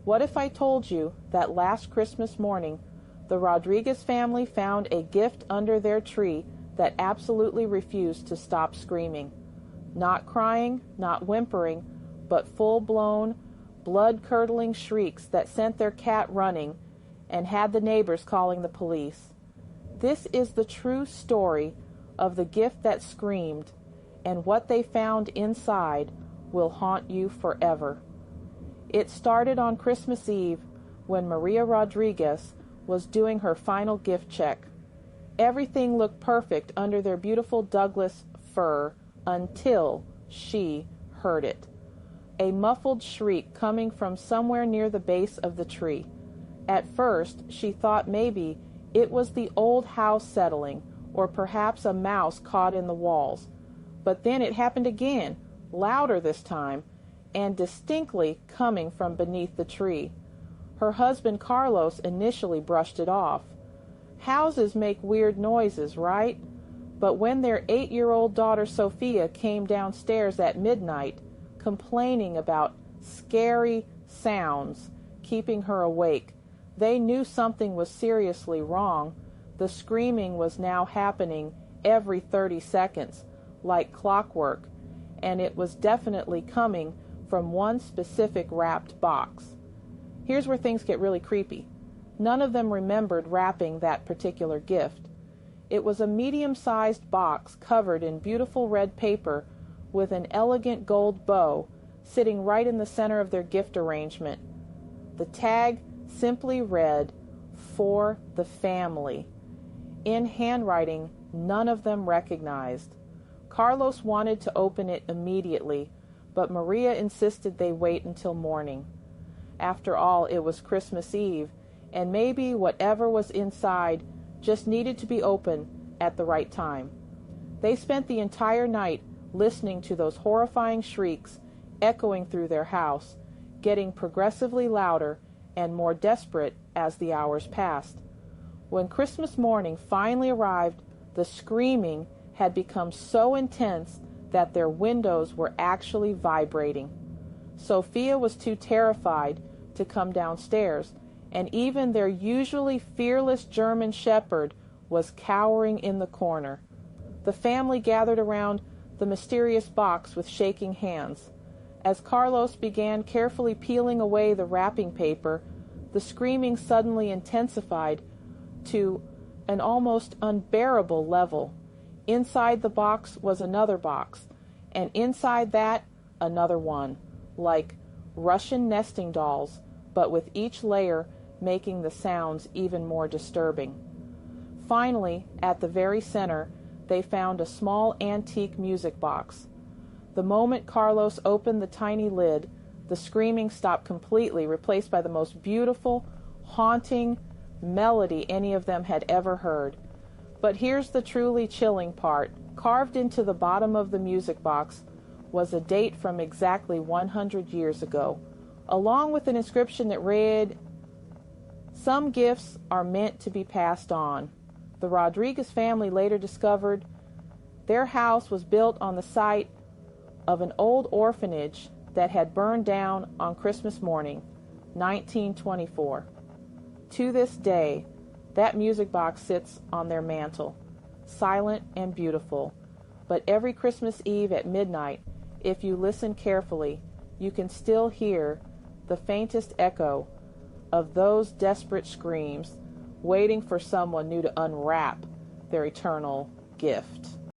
What if I told you that last Christmas morning, the Rodriguez family found a gift under their tree that absolutely refused to stop screaming? Not crying, not whimpering, but full-blown, blood-curdling shrieks that sent their cat running and had the neighbors calling the police. This is the true story of the gift that screamed, and what they found inside will haunt you forever. It started on Christmas Eve when Maria Rodriguez was doing her final gift check. Everything looked perfect under their beautiful Douglas fir until she heard it. A muffled shriek coming from somewhere near the base of the tree. At first, she thought maybe it was the old house settling, or perhaps a mouse caught in the walls. But then it happened again, louder this time, and distinctly coming from beneath the tree. Her husband Carlos initially brushed it off. Houses make weird noises, right? But when their 8-year-old daughter Sophia came downstairs at midnight, complaining about scary sounds keeping her awake, they knew something was seriously wrong. The screaming was now happening every 30 seconds, like clockwork, and it was definitely coming from one specific wrapped box. Here's where things get really creepy. None of them remembered wrapping that particular gift. It was a medium-sized box covered in beautiful red paper with an elegant gold bow sitting right in the center of their gift arrangement. The tag simply read, "For the family," in handwriting none of them recognized. Carlos wanted to open it immediately, but Maria insisted they wait until morning. After all, it was Christmas Eve, and maybe whatever was inside just needed to be open at the right time. They spent the entire night listening to those horrifying shrieks echoing through their house, getting progressively louder and more desperate as the hours passed. When Christmas morning finally arrived, the screaming had become so intense that their windows were actually vibrating. Sophia was too terrified to come downstairs, and even their usually fearless German shepherd was cowering in the corner. The family gathered around the mysterious box with shaking hands. As Carlos began carefully peeling away the wrapping paper, the screaming suddenly intensified to an almost unbearable level. Inside the box was another box, and inside that another one, like Russian nesting dolls, but with each layer making the sounds even more disturbing. Finally, at the very center, they found a small antique music box. The moment Carlos opened the tiny lid, the screaming stopped completely, replaced by the most beautiful, haunting melody any of them had ever heard. But here's the truly chilling part. Carved into the bottom of the music box was a date from exactly 100 years ago, along with an inscription that read, "Some gifts are meant to be passed on." The Rodriguez family later discovered their house was built on the site of an old orphanage that had burned down on Christmas morning, 1924. To this day, that music box sits on their mantle, silent and beautiful. But every Christmas Eve at midnight, if you listen carefully, you can still hear the faintest echo of those desperate screams, waiting for someone new to unwrap their eternal gift.